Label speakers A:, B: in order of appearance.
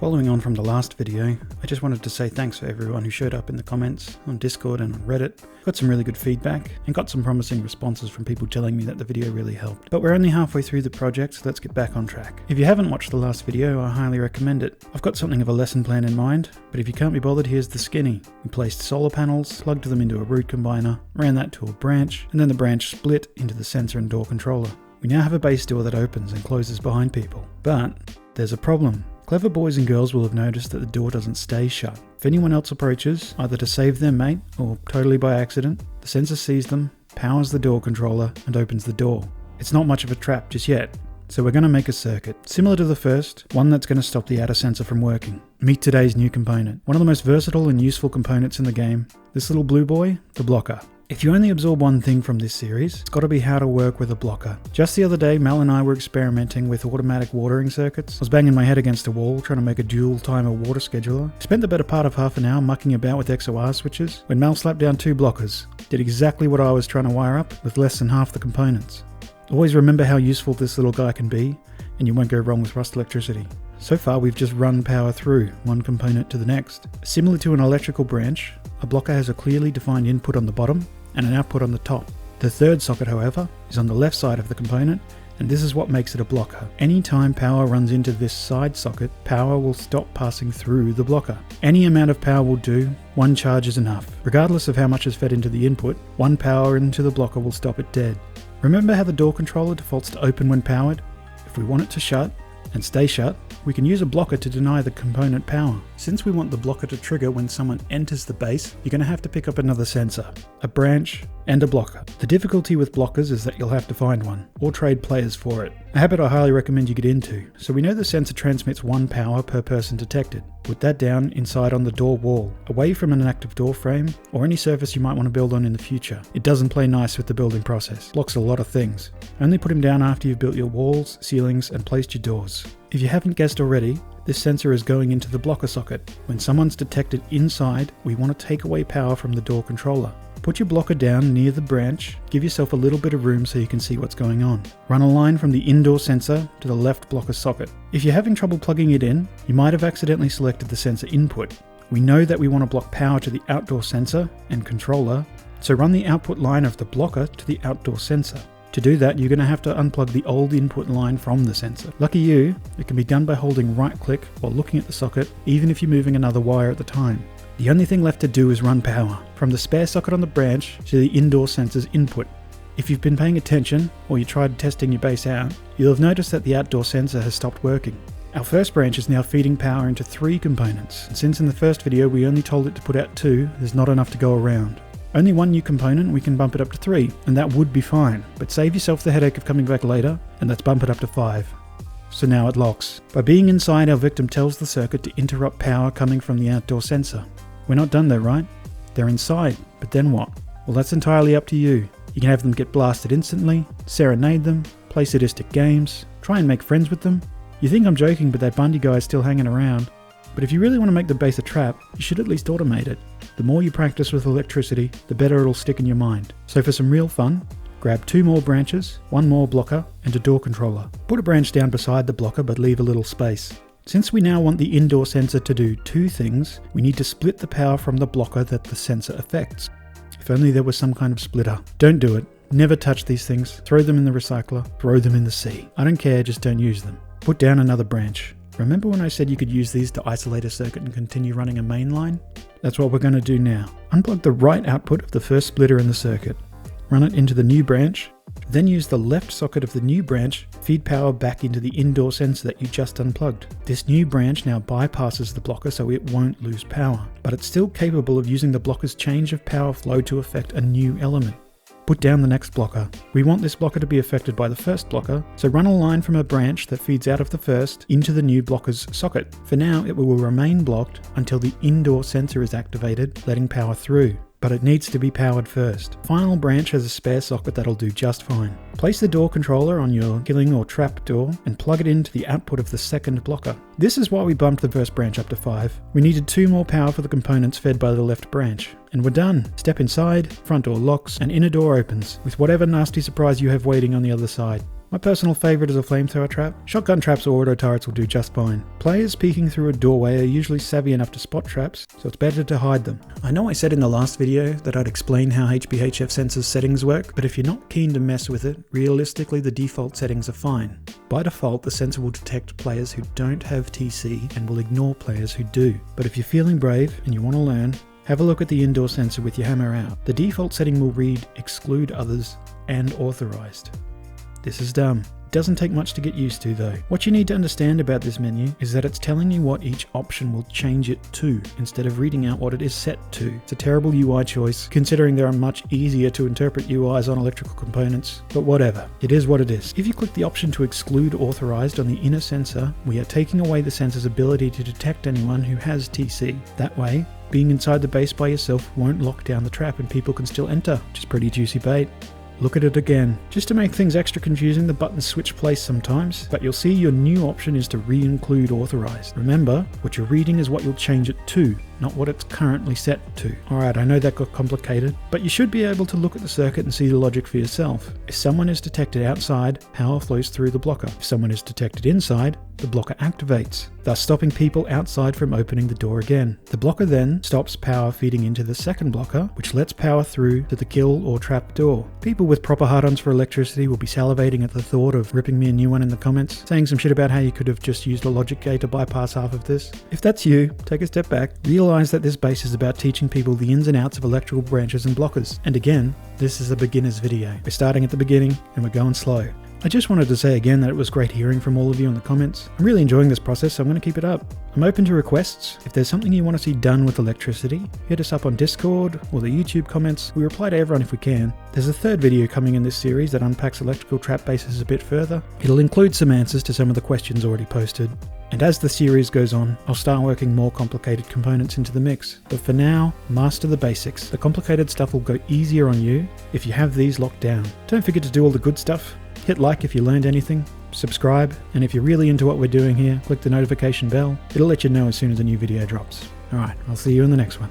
A: Following on from the last video, I just wanted to say thanks for everyone who showed up in the comments, on Discord and on Reddit. Got some really good feedback, and got some promising responses from people telling me that the video really helped. But we're only halfway through the project, so let's get back on track. If you haven't watched the last video, I highly recommend it. I've got something of a lesson plan in mind, but if you can't be bothered, here's the skinny. We placed solar panels, plugged them into a root combiner, ran that to a branch, and then the branch split into the sensor and door controller. We now have a base door that opens and closes behind people. But there's a problem. Clever boys and girls will have noticed that the door doesn't stay shut. If anyone else approaches, either to save their mate or totally by accident, the sensor sees them, powers the door controller, and opens the door. It's not much of a trap just yet, so we're going to make a circuit, similar to the first, one that's going to stop the outer sensor from working. Meet today's new component. One of the most versatile and useful components in the game, this little blue boy, the blocker. If you only absorb one thing from this series, it's got to be how to work with a blocker. Just the other day, Mel and I were experimenting with automatic watering circuits. I was banging my head against a wall trying to make a dual timer water scheduler. Spent the better part of half an hour mucking about with XOR switches when Mel slapped down 2 blockers. Did exactly what I was trying to wire up with less than half the components. Always remember how useful this little guy can be, and you won't go wrong with Rust electricity. So far we've just run power through one component to the next. Similar to an electrical branch, a blocker has a clearly defined input on the bottom and an output on the top. The third socket, however, is on the left side of the component, and this is what makes it a blocker. Anytime power runs into this side socket, power will stop passing through the blocker. Any amount of power will do, one charge is enough. Regardless of how much is fed into the input, one power into the blocker will stop it dead. Remember how the door controller defaults to open when powered? If we want it to shut, and stay shut, we can use a blocker to deny the component power. Since we want the blocker to trigger when someone enters the base, you're going to have to pick up another sensor, a branch, and a blocker. The difficulty with blockers is that you'll have to find one, or trade players for it. A habit I highly recommend you get into. So we know the sensor transmits 1 power per person detected. Put that down inside on the door wall, away from an active door frame, or any surface you might want to build on in the future. It doesn't play nice with the building process. Blocks a lot of things. Only put him down after you've built your walls, ceilings, and placed your doors. If you haven't guessed already, this sensor is going into the blocker socket. When someone's detected inside, we want to take away power from the door controller. Put your blocker down near the branch, give yourself a little bit of room so you can see what's going on. Run a line from the indoor sensor to the left blocker socket. If you're having trouble plugging it in, you might have accidentally selected the sensor input. We know that we want to block power to the outdoor sensor and controller, so run the output line of the blocker to the outdoor sensor. To do that, you're going to have to unplug the old input line from the sensor. Lucky you, it can be done by holding right click while looking at the socket, even if you're moving another wire at the time. The only thing left to do is run power from the spare socket on the branch to the indoor sensor's input. If you've been paying attention, or you tried testing your base out, you'll have noticed that the outdoor sensor has stopped working. Our first branch is now feeding power into 3 components, and since in the first video we only told it to put out 2, there's not enough to go around. Only 1 new component, we can bump it up to 3, and that would be fine, but save yourself the headache of coming back later, and let's bump it up to 5. So now it locks. By being inside, our victim tells the circuit to interrupt power coming from the outdoor sensor. We're not done though, right? They're inside, but then what? Well, that's entirely up to you. You can have them get blasted instantly, serenade them, play sadistic games, try and make friends with them. You think I'm joking, but that Bundy guy is still hanging around. But if you really want to make the base a trap, you should at least automate it. The more you practice with electricity, the better it'll stick in your mind. So for some real fun, grab 2 more branches, 1 more blocker, and a door controller. Put a branch down beside the blocker, but leave a little space. Since we now want the indoor sensor to do 2 things, we need to split the power from the blocker that the sensor affects. If only there was some kind of splitter. Don't do it. Never touch these things. Throw them in the recycler. Throw them in the sea. I don't care, just don't use them. Put down another branch. Remember when I said you could use these to isolate a circuit and continue running a main line? That's what we're going to do now. Unplug the right output of the first splitter in the circuit. Run it into the new branch. Then use the left socket of the new branch, feed power back into the indoor sensor that you just unplugged. This new branch now bypasses the blocker so it won't lose power, but it's still capable of using the blocker's change of power flow to affect a new element. Put down the next blocker. We want this blocker to be affected by the first blocker, so run a line from a branch that feeds out of the first into the new blocker's socket. For now, it will remain blocked until the indoor sensor is activated, letting power through. But it needs to be powered first. Final branch has a spare socket that'll do just fine. Place the door controller on your killing or trap door and plug it into the output of the second blocker. This is why we bumped the first branch up to 5. We needed 2 more power for the components fed by the left branch. And we're done. Step inside, front door locks, and inner door opens, with whatever nasty surprise you have waiting on the other side. My personal favourite is a flamethrower trap. Shotgun traps or auto turrets will do just fine. Players peeking through a doorway are usually savvy enough to spot traps, so it's better to hide them. I know I said in the last video that I'd explain how HBHF Sensor's settings work, but if you're not keen to mess with it, realistically the default settings are fine. By default, the sensor will detect players who don't have TC and will ignore players who do. But if you're feeling brave and you want to learn, have a look at the indoor sensor with your hammer out. The default setting will read exclude others and authorized. This is dumb. It doesn't take much to get used to though. What you need to understand about this menu is that it's telling you what each option will change it to, instead of reading out what it is set to. It's a terrible UI choice, considering there are much easier to interpret UIs on electrical components, but whatever. It is what it is. If you click the option to exclude authorized on the inner sensor, we are taking away the sensor's ability to detect anyone who has TC. That way, being inside the base by yourself won't lock down the trap and people can still enter, which is pretty juicy bait. Look at it again. Just to make things extra confusing, the buttons switch place sometimes, but you'll see your new option is to re-include authorized. Remember, what you're reading is what you'll change it to, not what it's currently set to. Alright, I know that got complicated, but you should be able to look at the circuit and see the logic for yourself. If someone is detected outside, power flows through the blocker. If someone is detected inside, the blocker activates, thus stopping people outside from opening the door again. The blocker then stops power feeding into the second blocker, which lets power through to the kill or trap door. People with proper hard-ons for electricity will be salivating at the thought of ripping me a new one in the comments, saying some shit about how you could have just used a logic gate to bypass half of this. If that's you, take a step back, realize that this base is about teaching people the ins and outs of electrical branches and blockers. And again, this is a beginner's video. We're starting at the beginning and we're going slow. I just wanted to say again that it was great hearing from all of you in the comments. I'm really enjoying this process, so I'm going to keep it up. I'm open to requests. If there's something you want to see done with electricity, hit us up on Discord or the YouTube comments. We reply to everyone if we can. There's a third video coming in this series that unpacks electrical trap bases a bit further. It'll include some answers to some of the questions already posted. And as the series goes on, I'll start working more complicated components into the mix. But for now, master the basics. The complicated stuff will go easier on you if you have these locked down. Don't forget to do all the good stuff. Hit like if you learned anything, subscribe, and if you're really into what we're doing here, click the notification bell. It'll let you know as soon as a new video drops. Alright, I'll see you in the next one.